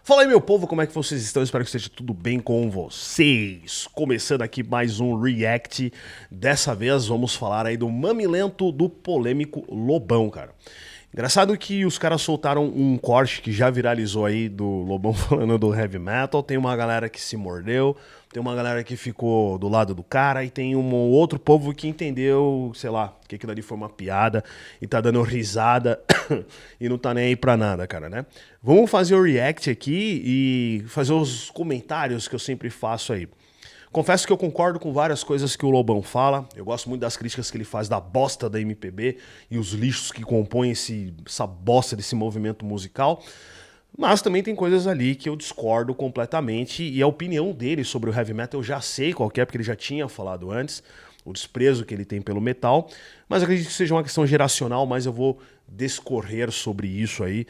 Fala aí, meu povo, como é que vocês estão? Espero que esteja tudo bem com vocês. Começando aqui mais um React. Dessa vez vamos falar aí do mamilento do polêmico Lobão, cara. Engraçado que os caras soltaram um corte que já viralizou aí do Lobão falando do heavy metal. Tem uma galera que se mordeu, tem uma galera que ficou do lado do cara e tem um outro povo que entendeu, sei lá, que aquilo ali foi uma piada e tá dando risada e não tá nem aí pra nada, cara, né? Vamos fazer o react aqui e fazer os comentários que eu sempre faço aí. Confesso que eu concordo com várias coisas que o Lobão fala. Eu gosto muito das críticas que ele faz da bosta da MPB e os lixos que compõem essa bosta desse movimento musical. Mas também tem coisas ali que eu discordo completamente e a opinião dele sobre o heavy metal eu já sei qual que é, porque ele já tinha falado antes, o desprezo que ele tem pelo metal, mas eu acredito que seja uma questão geracional, mas eu vou discorrer sobre isso aí,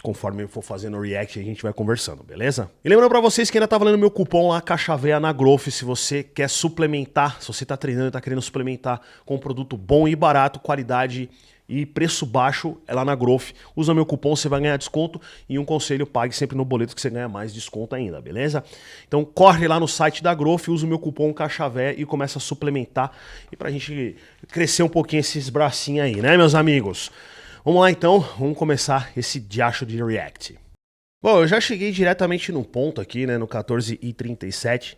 conforme eu for fazendo o react, a gente vai conversando, beleza? E lembrando pra vocês que ainda tá valendo meu cupom lá, Caixa Véia na Growth, se você quer suplementar, se você tá treinando e tá querendo suplementar com um produto bom e barato, qualidade e preço baixo, é lá na Growth. Usa meu cupom, você vai ganhar desconto e um conselho, pague sempre no boleto que você ganha mais desconto ainda, beleza? Então corre lá no site da Growth, usa o meu cupom Caixa Véia e começa a suplementar e pra gente crescer um pouquinho esses bracinhos aí, né, meus amigos? Vamos lá então, vamos começar esse diacho de react. Bom, eu já cheguei diretamente no ponto aqui, né, no 14h37.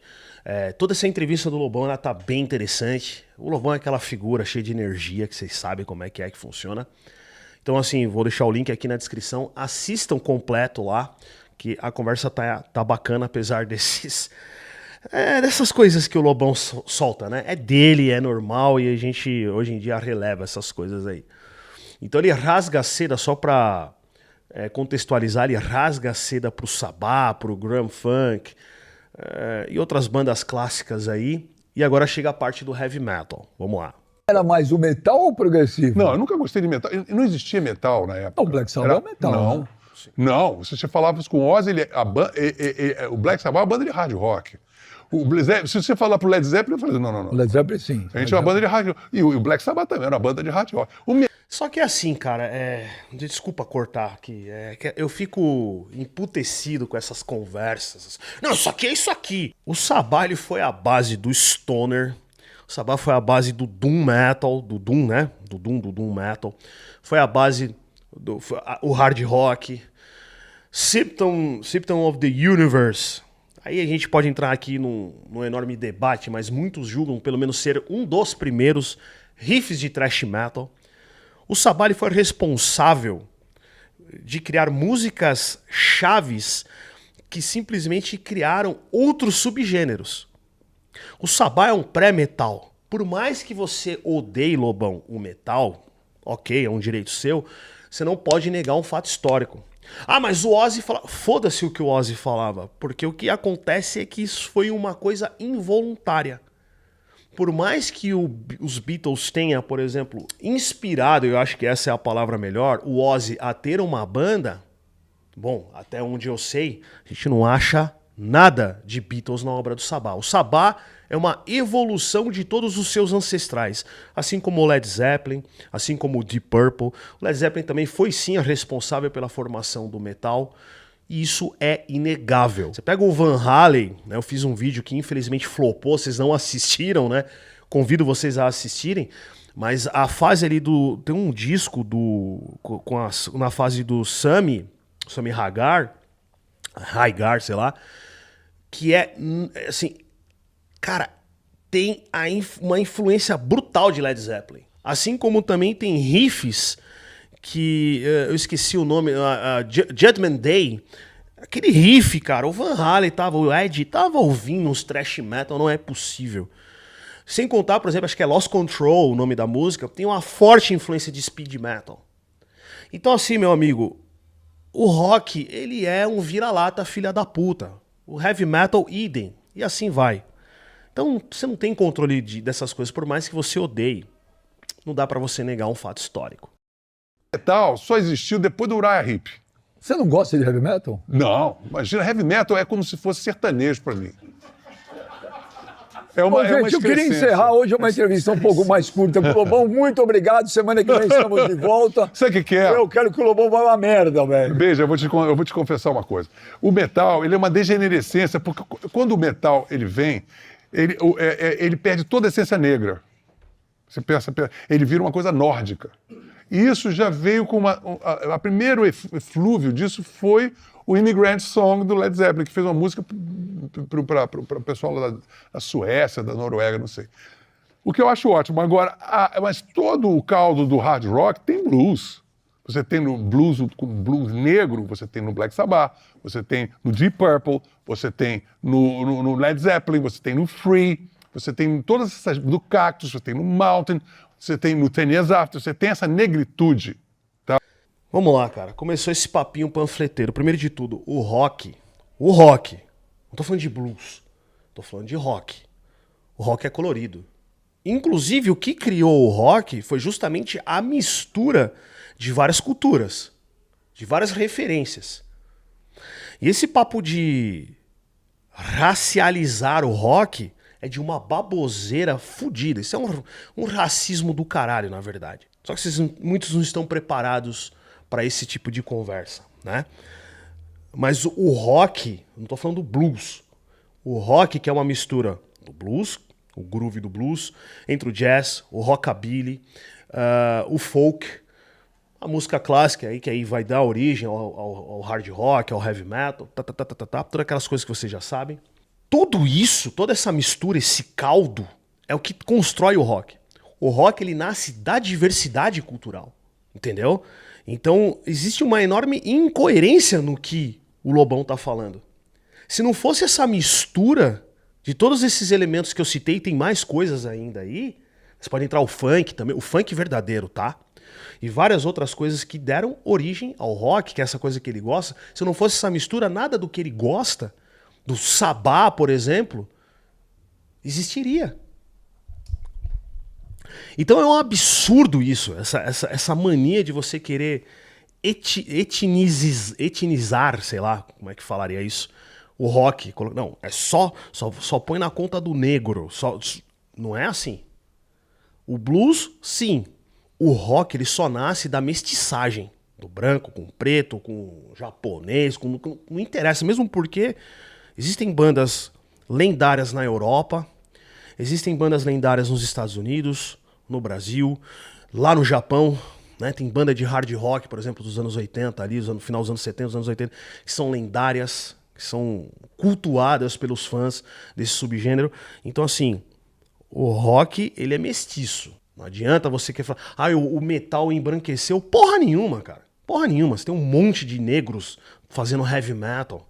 Toda essa entrevista do Lobão, ela tá bem interessante. O Lobão é aquela figura cheia de energia, que vocês sabem como é que funciona. Então assim, vou deixar o link aqui na descrição. Assistam completo lá, que a conversa tá bacana, apesar dessas coisas que o Lobão solta, né? É dele, é normal e a gente hoje em dia releva essas coisas aí. Então ele rasga a seda, só pra contextualizar, ele rasga a seda pro Sabá, pro Grand Funk e outras bandas clássicas aí. E agora chega a parte do heavy metal. Vamos lá. Era mais o metal ou o progressivo? Não, eu nunca gostei de metal. Não existia metal na época. O Black Sabbath é o metal. Não, né? não. Se você falava isso com o Ozzy, o Black Sabbath é uma banda de hard rock. Se você falar pro Led Zeppelin, eu falei, não. O Led Zeppelin, sim. A gente é uma banda de hard rock. E o Black Sabbath também era uma banda de hard rock. Só que é assim, cara, desculpa cortar aqui, que eu fico emputecido com essas conversas. Não, isso aqui é isso aqui. O Sabá, ele foi a base do stoner, o Sabá foi a base do doom metal, do doom, né? Do doom metal. Foi a base do o hard rock, Symptom of the Universe. Aí a gente pode entrar aqui num enorme debate, mas muitos julgam pelo menos ser um dos primeiros riffs de thrash metal. O Sabá ele foi responsável de criar músicas chaves que simplesmente criaram outros subgêneros. O Sabá é um pré-metal. Por mais que você odeie, Lobão, o metal, ok, é um direito seu, você não pode negar um fato histórico. Ah, mas o Ozzy fala... Foda-se o que o Ozzy falava, porque o que acontece é que isso foi uma coisa involuntária. Por mais que os Beatles tenham, por exemplo, inspirado, eu acho que essa é a palavra melhor, o Ozzy a ter uma banda, bom, até onde eu sei, a gente não acha nada de Beatles na obra do Sabá. O Sabá é uma evolução de todos os seus ancestrais, assim como o Led Zeppelin, assim como o Deep Purple. O Led Zeppelin também foi sim a responsável pela formação do metal. E isso é inegável. Você pega o Van Halen, né? Eu fiz um vídeo que infelizmente flopou, vocês não assistiram, né? Convido vocês a assistirem. Mas a fase ali tem um disco na fase do Sammy Hagar, sei lá, que é assim, cara, tem uma influência brutal de Led Zeppelin. Assim como também tem riffs que eu esqueci o nome, Judgment Day, aquele riff, cara, o Van Halen o Ed tava ouvindo uns thrash metal, não é possível. Sem contar, por exemplo, acho que é Lost Control o nome da música, tem uma forte influência de speed metal. Então assim, meu amigo, o rock, ele é um vira-lata filha da puta. O heavy metal, idem, e assim vai. Então você não tem controle dessas coisas, por mais que você odeie. Não dá pra você negar um fato histórico. Metal só existiu depois do Uriah Heep. Você não gosta de heavy metal? Não, imagina, heavy metal é como se fosse sertanejo pra mim. Bom, gente, eu queria encerrar hoje uma entrevista um pouco mais curta com o Lobão. Muito obrigado. Semana que vem estamos de volta. Sabe o que é? Eu quero que o Lobão vá uma merda, velho. Beija, eu vou te confessar uma coisa. O metal, ele é uma degenerescência, porque quando o metal ele vem, ele perde toda a essência negra. Você pensa, ele vira uma coisa nórdica. E isso já veio com a primeiro eflúvio disso foi o Immigrant Song do Led Zeppelin, que fez uma música para o pessoal lá da Suécia, da Noruega, não sei. O que eu acho ótimo. Agora, mas todo o caldo do hard rock tem blues. Você tem no blues negro, você tem no Black Sabbath, você tem no Deep Purple, você tem no Led Zeppelin, você tem no Free, você tem todas essas, no Cactus, você tem no Mountain, você tem no 10 Years After, você tem essa negritude. Tá? Vamos lá, cara. Começou esse papinho panfleteiro. Primeiro de tudo, o rock. Não tô falando de blues, tô falando de rock. O rock é colorido. Inclusive, o que criou o rock foi justamente a mistura de várias culturas, de várias referências. E esse papo de racializar o rock é de uma baboseira fodida. Isso é um racismo do caralho, na verdade. Só que muitos não estão preparados para esse tipo de conversa, né? Mas o rock, não tô falando do blues. O rock, que é uma mistura do blues, o groove do blues, entre o jazz, o rockabilly, o folk, a música clássica aí, que aí vai dar origem ao hard rock, ao heavy metal, todas aquelas coisas que vocês já sabem. Tudo isso, toda essa mistura, esse caldo, é o que constrói o rock. O rock, ele nasce da diversidade cultural, entendeu? Então, existe uma enorme incoerência no que o Lobão tá falando. Se não fosse essa mistura de todos esses elementos que eu citei, tem mais coisas ainda aí, você pode entrar o funk também, o funk verdadeiro, tá? E várias outras coisas que deram origem ao rock, que é essa coisa que ele gosta. Se não fosse essa mistura, nada do que ele gosta, do Sabá, por exemplo, existiria. Então é um absurdo isso, essa mania de você querer etnizar, sei lá, como é que falaria isso, o rock. Não, é só põe na conta do negro, não é assim. O blues, sim. O rock, ele só nasce da mestiçagem, do branco com o preto, com o japonês, não interessa, mesmo porque existem bandas lendárias na Europa, existem bandas lendárias nos Estados Unidos, no Brasil, lá no Japão, né? Tem banda de hard rock, por exemplo, dos anos 80, ali, no final dos anos 70, dos anos 80, que são lendárias, que são cultuadas pelos fãs desse subgênero. Então, assim, o rock, ele é mestiço. Não adianta você querer falar, o metal embranqueceu. Porra nenhuma, cara. Porra nenhuma. Você tem um monte de negros fazendo heavy metal.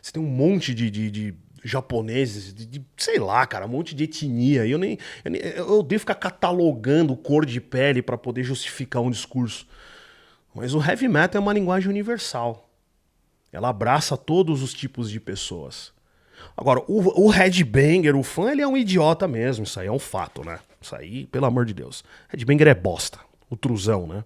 Você tem um monte de japoneses, sei lá, cara, um monte de etnia. Eu odeio ficar catalogando cor de pele para poder justificar um discurso. Mas o heavy metal é uma linguagem universal. Ela abraça todos os tipos de pessoas. Agora, o headbanger, o fã, ele é um idiota mesmo. Isso aí é um fato, né? Isso aí, pelo amor de Deus. Headbanger é bosta. O truzão, né?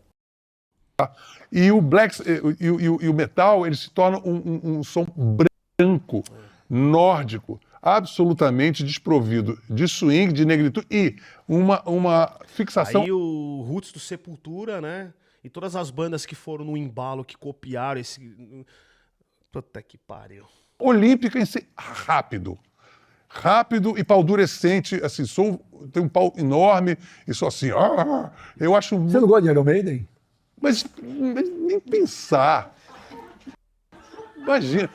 E o o metal, ele se torna um som branco, nórdico, absolutamente desprovido de swing, de negritude e uma fixação. Aí o Roots do Sepultura, né? E todas as bandas que foram no embalo, que copiaram esse... Puta que pariu. Olímpica em si, rápido e paldurecente, assim, tem um pau enorme e só assim, eu acho... Você não gosta de Iron Maiden? Mas nem pensar. Imagina.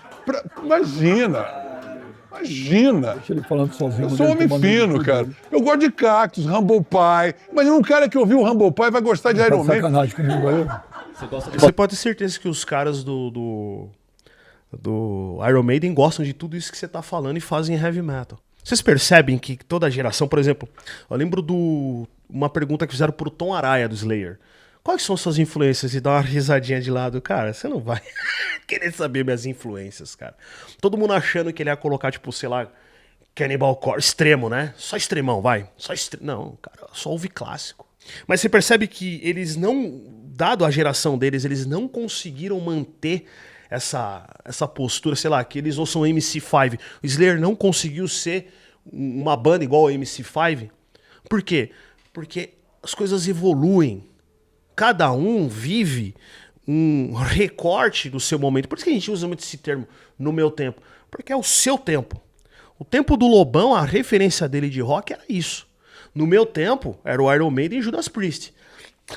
Deixa ele falando sozinho. Eu sou um homem fino, cara. Eu gosto de Cactus, Humble Pie. Imagina um cara que ouviu o Humble Pie vai gostar de Iron Maiden. Sacanagem comigo aí. Você pode ter certeza que os caras do Iron Maiden gostam de tudo isso que você tá falando e fazem heavy metal. Vocês percebem que toda geração, por exemplo, eu lembro uma pergunta que fizeram pro Tom Araya do Slayer. Quais são suas influências? E dá uma risadinha de lado. Cara, você não vai querer saber minhas influências, cara. Todo mundo achando que ele ia colocar, tipo, sei lá, Cannibal Corpse, extremo, né? Só extremão, vai. Não, cara, só ouve clássico. Mas você percebe que eles não, dado a geração deles, eles não conseguiram manter essa postura, sei lá, que eles ouçam MC5. O Slayer não conseguiu ser uma banda igual o MC5. Por quê? Porque as coisas evoluem. Cada um vive um recorte do seu momento. Por isso que a gente usa muito esse termo, no meu tempo. Porque é o seu tempo. O tempo do Lobão, a referência dele de rock era isso. No meu tempo, era o Iron Maiden e Judas Priest.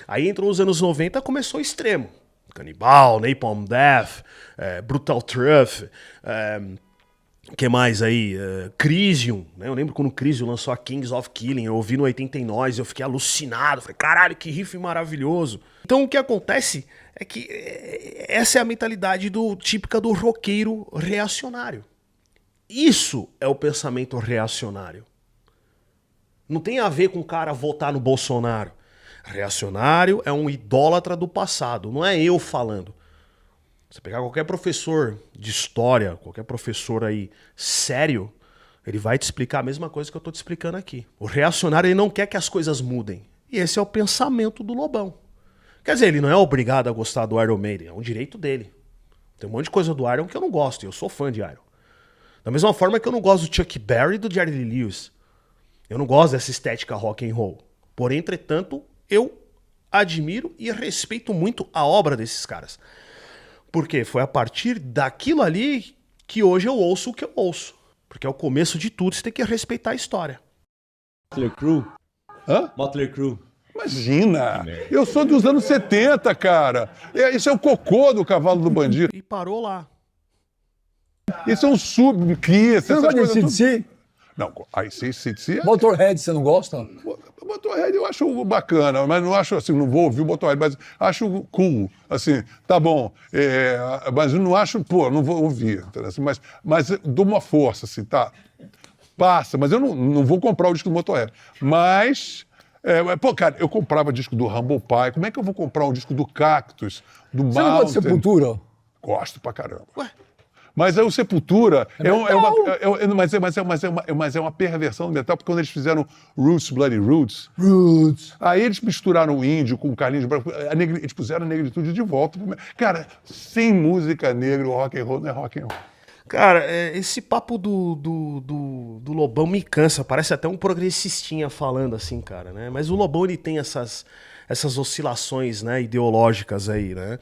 Aí entrou os anos 90, começou o extremo. Cannibal, Napalm Death, Brutal Truth, que mais aí? Crisium, né? Eu lembro quando o Crisium lançou a Kings of Killing, eu ouvi no 89, eu fiquei alucinado, falei, caralho, que riff maravilhoso. Então o que acontece é que essa é a mentalidade típica do roqueiro reacionário. Isso é o pensamento reacionário. Não tem a ver com o cara votar no Bolsonaro. Reacionário é um idólatra do passado, não é eu falando. Você pegar qualquer professor de história, qualquer professor aí sério, ele vai te explicar a mesma coisa que eu tô te explicando aqui. O reacionário, ele não quer que as coisas mudem. E esse é o pensamento do Lobão. Quer dizer, ele não é obrigado a gostar do Iron Maiden, é um direito dele. Tem um monte de coisa do Iron que eu não gosto, e eu sou fã de Iron. Da mesma forma que eu não gosto do Chuck Berry e do Jerry Lee Lewis. Eu não gosto dessa estética rock and roll. Porém, entretanto, eu admiro e respeito muito a obra desses caras. Porque foi a partir daquilo ali que hoje eu ouço o que eu ouço. Porque é o começo de tudo, você tem que respeitar a história. Motley Crue. Hã? Motley Crue. Imagina! Eu sou dos anos 70, cara. Isso é o cocô do cavalo do bandido. E parou lá. Isso é um sub-kiss. Você não gosta de CDC? Não, aí CDC... Motorhead, você não gosta? O Motorhead eu acho bacana, mas não acho assim, não vou ouvir o Motorhead, mas acho cool, assim, tá bom, mas eu não acho, não vou ouvir, assim, mas dou uma força, assim, tá, passa, mas eu não vou comprar o disco do Motorhead, mas, cara, eu comprava disco do Humble Pie, como é que eu vou comprar um disco do Cactus, do Mountain? Você não gosta de Sepultura? Gosto pra caramba. Ué? Mas aí o Sepultura mas é uma perversão do metal, porque quando eles fizeram Roots, Bloody Roots, aí eles misturaram o índio com o Carlinhos Branco, eles puseram a negritude de volta. Cara, sem música negra, o rock and roll não é rock and roll. Cara, esse papo do Lobão me cansa, parece até um progressistinha falando assim, cara, né? Mas o Lobão, ele tem essas oscilações, né, ideológicas aí, né?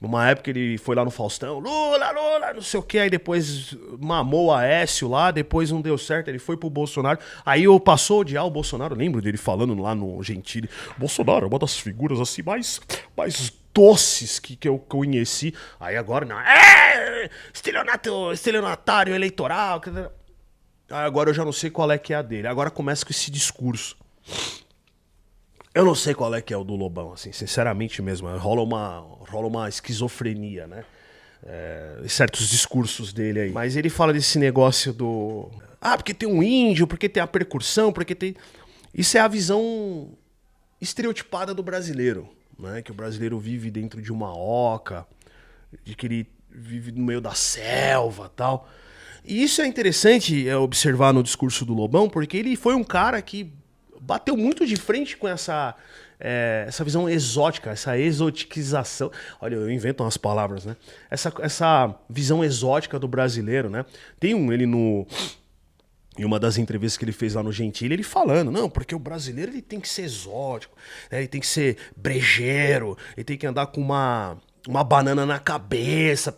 Numa época ele foi lá no Faustão, Lula, não sei o que, aí depois mamou o Aécio lá, depois não deu certo, ele foi pro Bolsonaro, aí passou a odiar o Bolsonaro, lembro dele falando lá no Gentili, Bolsonaro é uma das figuras assim mais doces que eu conheci, aí agora não, estelionatário eleitoral, agora eu já não sei qual é que é a dele, agora começa com esse discurso. Eu não sei qual é que é o do Lobão, assim, sinceramente mesmo. Rola uma esquizofrenia, né? Certos discursos dele aí. Mas ele fala desse negócio do... porque tem um índio, porque tem a percussão, porque tem... Isso é a visão estereotipada do brasileiro, né? Que o brasileiro vive dentro de uma oca, de que ele vive no meio da selva e tal. E isso é interessante observar no discurso do Lobão, porque ele foi um cara que bateu muito de frente com essa visão exótica, essa exotiquização. Olha, eu invento umas palavras, né? Essa visão exótica do brasileiro, né? Tem ele em uma das entrevistas que ele fez lá no Gentili, ele falando, não, porque o brasileiro ele tem que ser exótico, né? Ele tem que ser brejeiro, ele tem que andar com uma banana na cabeça,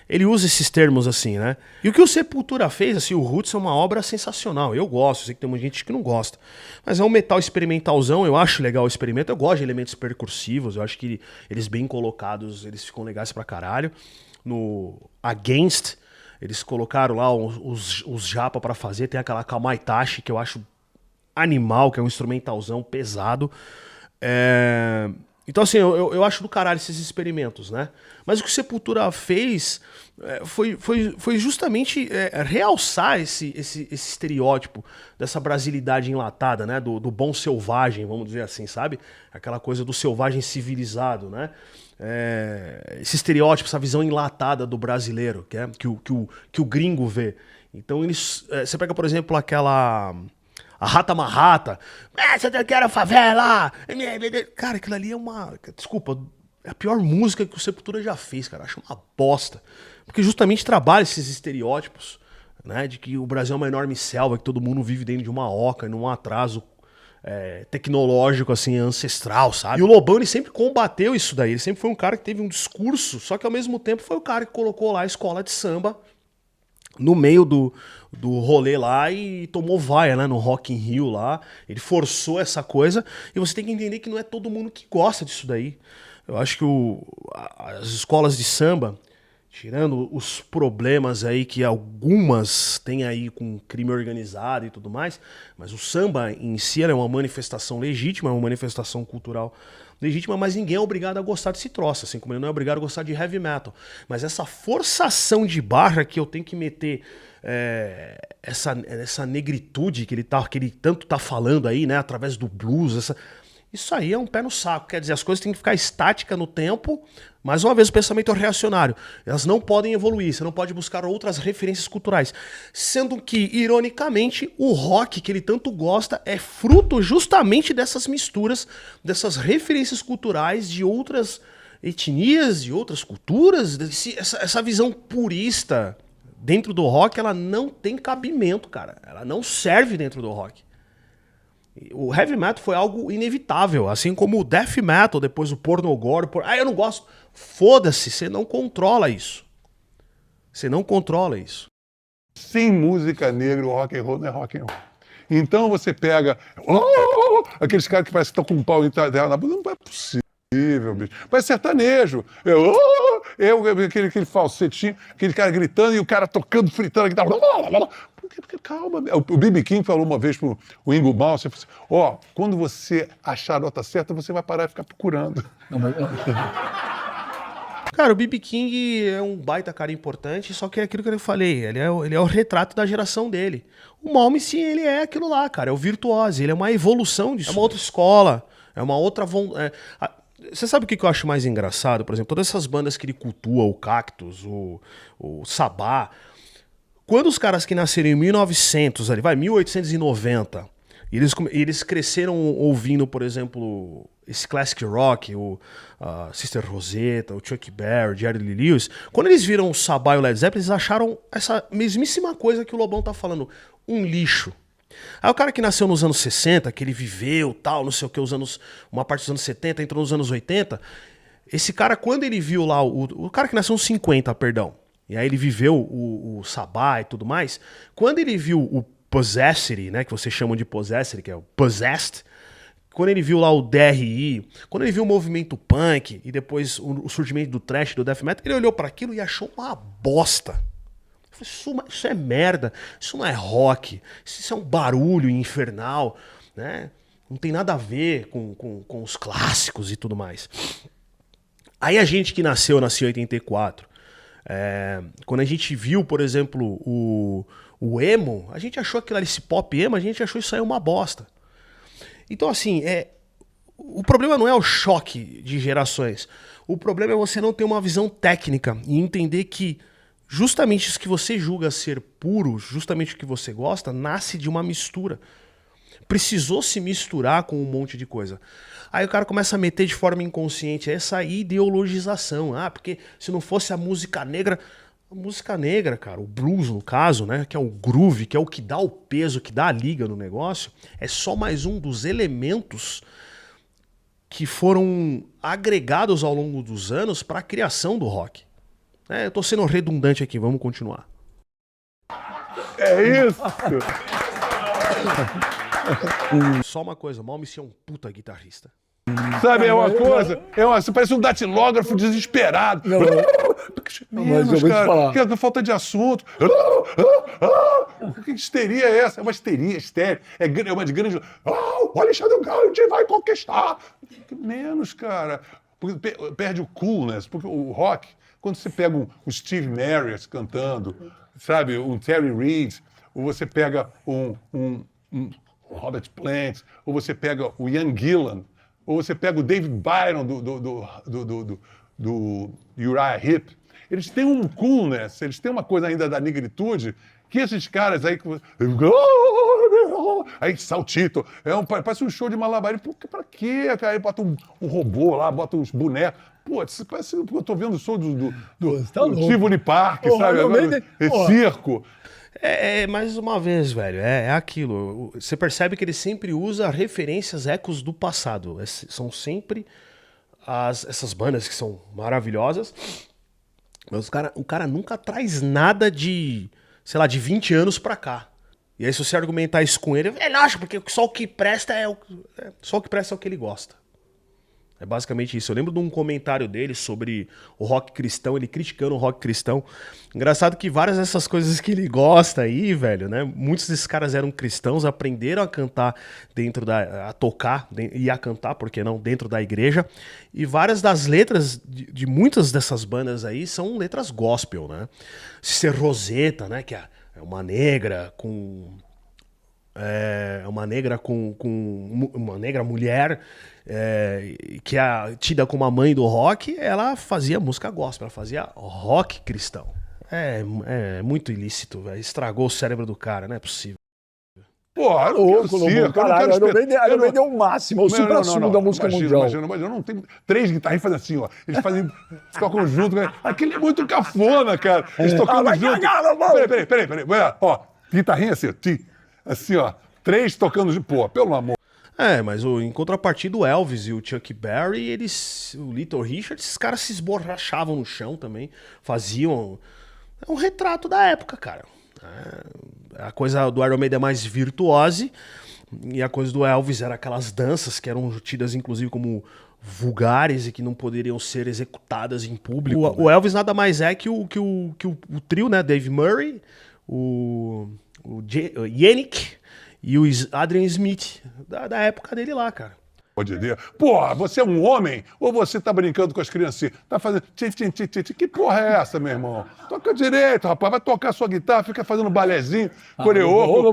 Ele usa esses termos assim, né? E o que o Sepultura fez, assim, o Roots é uma obra sensacional. Eu gosto, sei que tem muita gente que não gosta. Mas é um metal experimentalzão, eu acho legal o experimento. Eu gosto de elementos percursivos, eu acho que eles bem colocados, eles ficam legais pra caralho. No Against, eles colocaram lá os japa pra fazer. Tem aquela Kamaitachi, que eu acho animal, que é um instrumentalzão pesado. Então, assim, eu acho do caralho esses experimentos, né? Mas o que o Sepultura fez foi justamente realçar esse estereótipo dessa brasilidade enlatada, né? Do bom selvagem, vamos dizer assim, sabe? Aquela coisa do selvagem civilizado, né? Esse estereótipo, essa visão enlatada do brasileiro, que o gringo vê. Então, você pega, por exemplo, aquela... A Rata Marrata. Você quer a favela? Cara, aquilo ali é uma... Desculpa, é a pior música que o Sepultura já fez, cara. Acho uma bosta. Porque justamente trabalha esses estereótipos né? De que o Brasil é uma enorme selva, que todo mundo vive dentro de uma oca, num atraso tecnológico, assim, ancestral, sabe? E o Lobão, ele sempre combateu isso daí. Ele sempre foi um cara que teve um discurso, só que ao mesmo tempo foi o cara que colocou lá a escola de samba no meio do rolê lá e tomou vaia, né, no Rock in Rio lá. Ele forçou essa coisa e você tem que entender que não é todo mundo que gosta disso daí. Eu acho que as escolas de samba, tirando os problemas aí que algumas têm aí com crime organizado e tudo mais, mas o samba em si é uma manifestação legítima, é uma manifestação cultural legítima, mas ninguém é obrigado a gostar desse troço, assim como ele não é obrigado a gostar de heavy metal. Mas essa forçação de barra que eu tenho que meter essa negritude que ele tanto tá falando aí, né, através do blues, isso aí é um pé no saco. Quer dizer, as coisas têm que ficar estáticas no tempo. Mais uma vez, o pensamento é reacionário. Elas não podem evoluir, você não pode buscar outras referências culturais. Sendo que, ironicamente, o rock que ele tanto gosta é fruto justamente dessas misturas, dessas referências culturais de outras etnias, de outras culturas. Essa visão purista dentro do rock, ela não tem cabimento, cara. Ela não serve dentro do rock. O heavy metal foi algo inevitável, assim como o death metal, depois o pornogore. Eu não gosto. Foda-se, você não controla isso. Você não controla isso. Sem música negra, o rock and roll não é rock and roll. Então você pega aqueles caras que parecem que estão com um pau enterrado na bunda, não é possível, bicho. Mas sertanejo, aquele falsetinho, aquele cara gritando e o cara tocando, fritando a guitarra. Porque, calma, o B.B. King falou uma vez pro Ingo Malmsteen, assim, quando você achar a nota certa, você vai parar e ficar procurando. Cara, o B.B. King é um baita cara importante, só que é aquilo que eu falei, ele é o retrato da geração dele. O Malmsteen, ele é aquilo lá, cara, é o virtuose, ele é uma evolução disso. É uma outra escola, é uma outra... Você sabe o que eu acho mais engraçado? Por exemplo, todas essas bandas que ele cultua, o Cactus, o Sabá... Quando os caras que nasceram em 1900, 1890, eles cresceram ouvindo, por exemplo, esse classic rock, o Sister Rosetta, o Chuck Berry, o Jerry Lee Lewis, quando eles viram o Sabá e o Led Zeppelin, eles acharam essa mesmíssima coisa que o Lobão tá falando, um lixo. Aí o cara que nasceu nos anos 60, que ele viveu, tal, não sei o que, uma parte dos anos 70, entrou nos anos 80, esse cara, quando ele viu lá, o cara que nasceu nos 50, perdão, e aí ele viveu o Sabá e tudo mais. Quando ele viu o Possessed, né, que vocês chamam de Possessed, que é o Possessed, quando ele viu lá o DRI, quando ele viu o movimento punk e depois o surgimento do thrash, do death metal, ele olhou para aquilo e achou uma bosta. Ele falou, isso é merda, isso não é rock, isso é um barulho infernal, né? Não tem nada a ver com os clássicos e tudo mais. Aí a gente que nasceu em 84, quando a gente viu, por exemplo, o emo, a gente achou aquilo ali, esse pop emo, a gente achou isso aí uma bosta. Então, assim, o problema não é o choque de gerações. O problema é você não ter uma visão técnica e entender que justamente isso que você julga ser puro, justamente o que você gosta, nasce de uma mistura. Precisou se misturar com um monte de coisa. Aí o cara começa a meter de forma inconsciente essa ideologização. Porque se não fosse a música negra, cara, o blues no caso, né, que é o groove, que é o que dá o peso, que dá a liga no negócio, é só mais um dos elementos que foram agregados ao longo dos anos para a criação do rock. Eu tô sendo redundante aqui, vamos continuar. É isso! Só uma coisa, Malmsteen é um puta guitarrista. Sabe, é uma coisa, você parece um datilógrafo desesperado. Mas eu vou te falar. Que falta de assunto. Que histeria é essa? É uma histeria estéril. É uma de grande... o Alexandre Gandhi vai conquistar. Menos, cara. Porque perde o coolness. Porque o rock, quando você pega um Steve Marriott cantando, sabe, um Terry Reid, ou você pega um Robert Plant, ou você pega o Ian Gillan, ou você pega o David Byron do Uriah Heep, eles têm um coolness, eles têm uma coisa ainda da negritude, que esses caras aí... Aí saltito, parece um show de malabarismo. Pra quê, cara? Aí bota um robô lá, bota uns bonecos. Pô, parece que eu tô vendo o show do Tivoli Park, sabe? Agora, circo. Mais uma vez, velho, é aquilo. Você percebe que ele sempre usa referências, ecos do passado. São sempre essas bandas que são maravilhosas, mas o cara nunca traz nada de, sei lá, de 20 anos pra cá. E aí se você argumentar isso com ele acha, porque só o que presta só o que presta é o que ele gosta. É basicamente isso. Eu lembro de um comentário dele sobre o rock cristão, ele criticando o rock cristão. Engraçado que várias dessas coisas que ele gosta aí, velho, né? Muitos desses caras eram cristãos, aprenderam a cantar a tocar e a cantar, por que não, dentro da igreja. E várias das letras de muitas dessas bandas aí são letras gospel, né? Ser Rosetta, né? Que é uma negra com... uma negra mulher que é tida como a mãe do rock, ela fazia música gospel, ela fazia rock cristão. É muito ilícito, velho. Estragou o cérebro do cara, não é possível. Porra, caralho, Iron Man deu o máximo, o supra-sumo da música mundial. Imagina, não tem 3 guitarristas assim, ó. Eles fazem, tocam junto, né? Aquele é muito cafona, cara. Eles tocando junto. Peraí. Ó, guitarrinha assim, ó. 3 tocando junto. Pô, pelo amor. Mas em contrapartida, o Elvis e o Chuck Berry, o Little Richard, esses caras se esborrachavam no chão também, faziam... É um retrato da época, cara. A coisa do Iron Maiden é mais virtuose, e a coisa do Elvis era aquelas danças que eram tidas, inclusive, como vulgares e que não poderiam ser executadas em público. O Elvis nada mais é que o trio, né? Dave Murray, o Yannick e o Adrian Smith, da época dele lá, cara. Pode dizer, porra, você é um homem ou você tá brincando com as criancinhas? Tá fazendo que porra é essa, meu irmão? Toca direito, rapaz, vai tocar sua guitarra, fica fazendo balézinho, coreô.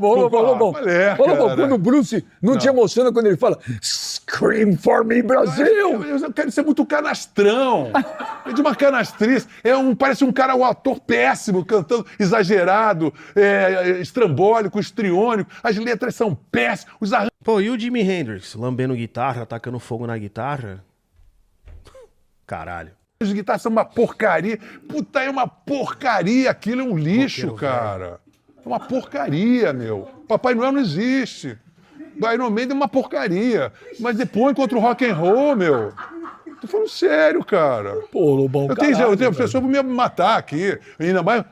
Quando o Bruce não te emociona quando ele fala Scream for me, Brasil! Eu quero ser muito canastrão. É de uma canastrice. Parece um cara, um ator péssimo, cantando exagerado, estrambólico, estriônico. As letras são péssimas, os arranjos. Pô, e o Jimi Hendrix lambendo guitarra, atacando fogo na guitarra? Caralho. As guitarras são uma porcaria. Puta, é uma porcaria. Aquilo é um lixo, cara. É uma porcaria, meu. Papai Noel não existe. O Iron Maiden é uma porcaria. Mas depois contra o rock and roll, meu. Tô falando sério, cara. Pô, Lobão, eu tenho pessoa pra me matar aqui. Ainda mais,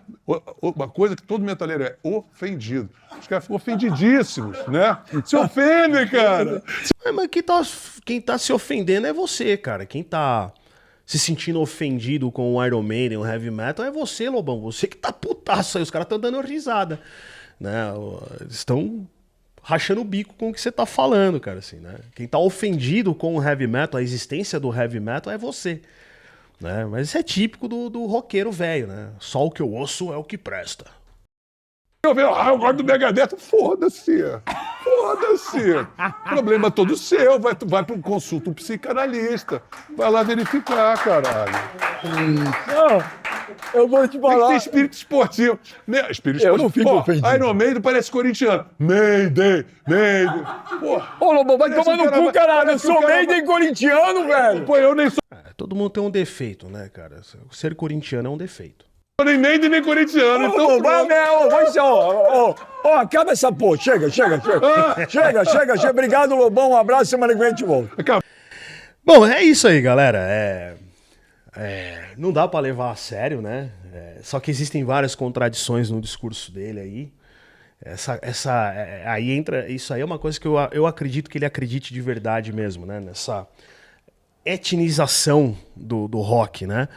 uma coisa que todo metaleiro é ofendido. Os caras ficam ofendidíssimos, né? Se ofendem, cara. Mas quem tá se ofendendo é você, cara. Quem tá se sentindo ofendido com o Iron Maiden, o Heavy Metal, é você, Lobão. Você que tá putaço aí. Os caras estão dando risada, né? Estão rachando o bico com o que você tá falando, cara, assim, né? Quem tá ofendido com o Heavy Metal, a existência do Heavy Metal, é você, né? Mas isso é típico do roqueiro velho, né? Só o que eu ouço é o que presta. Eu gosto do Megadeth. Foda-se. Problema todo seu. Vai para um consulta, um psicanalista. Vai lá verificar, caralho. Não, eu vou te falar. Tem que ter espírito esportivo. Né? Espírito eu esportivo. Não fico ofendido. Iron Maiden parece corintiano. Maiden. Ô, Lobão, vai tomar no cu, caralho. Eu sou Maiden corintiano, velho. Pô, eu nem sou. Todo mundo tem um defeito, né, cara? Ser corintiano é um defeito. Nem Maiden nem corintiano, então. Acaba essa porra. Chega. Chega. Obrigado, Lobão. Um abraço, semana que vem a gente volta. Bom, é isso aí, galera. Não dá pra levar a sério, né? Só que existem várias contradições no discurso dele aí. Aí entra. Isso aí é uma coisa que eu acredito que ele acredite de verdade mesmo, né? Nessa etnização do rock, né?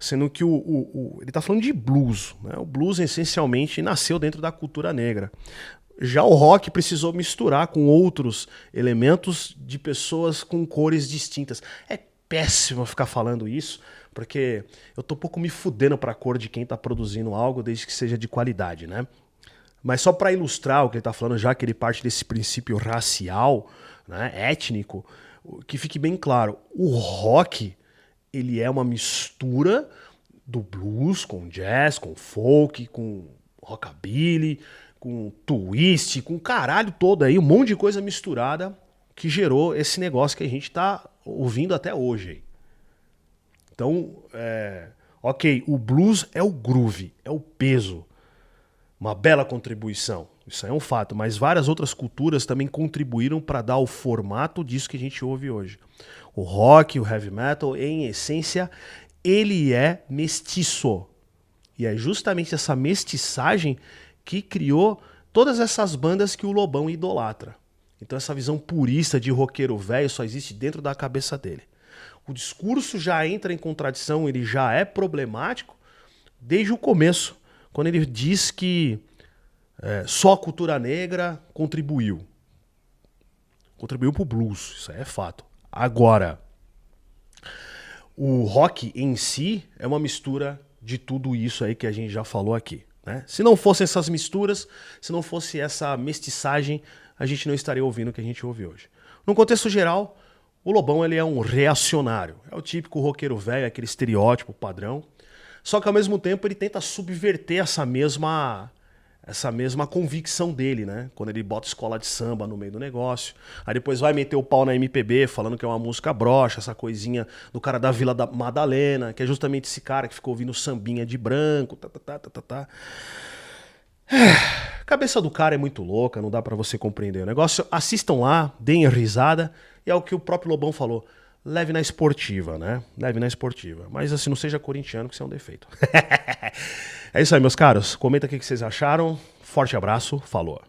Sendo que ele tá falando de blues, né? O blues essencialmente nasceu dentro da cultura negra. Já o rock precisou misturar com outros elementos de pessoas com cores distintas. É péssimo ficar falando isso, porque eu tô um pouco me fudendo pra cor de quem tá produzindo algo, desde que seja de qualidade, né? Mas só para ilustrar o que ele tá falando, já que ele parte desse princípio racial, né, étnico, que fique bem claro, o rock, ele é uma mistura do blues com jazz, com folk, com rockabilly, com twist, com caralho todo aí, um monte de coisa misturada que gerou esse negócio que a gente tá ouvindo até hoje aí. Então, ok, o blues é o groove, é o peso. uma bela contribuição. Isso é um fato, mas várias outras culturas também contribuíram para dar o formato disso que a gente ouve hoje. O rock, o heavy metal, em essência, ele é mestiço. E é justamente essa mestiçagem que criou todas essas bandas que o Lobão idolatra. Então essa visão purista de roqueiro velho só existe dentro da cabeça dele. O discurso já entra em contradição, ele já é problemático desde o começo, quando ele diz que só a cultura negra contribuiu. Contribuiu pro blues, isso aí é fato. Agora, o rock em si é uma mistura de tudo isso aí que a gente já falou aqui, né? Se não fossem essas misturas, se não fosse essa mestiçagem, a gente não estaria ouvindo o que a gente ouve hoje. No contexto geral, o Lobão ele é um reacionário. É o típico roqueiro velho, aquele estereótipo padrão. Só que ao mesmo tempo ele tenta subverter essa mesma convicção dele, né? Quando ele bota escola de samba no meio do negócio. Aí depois vai meter o pau na MPB, falando que é uma música broxa, essa coisinha do cara da Vila da Madalena, que é justamente esse cara que ficou ouvindo sambinha de branco, Cabeça do cara é muito louca, não dá pra você compreender o negócio. Assistam lá, deem risada, e é o que o próprio Lobão falou. Leve na esportiva, né? Leve na esportiva. Mas assim, não seja corintiano, que isso é um defeito. É isso aí, meus caros. Comenta o que vocês acharam. Forte abraço. Falou.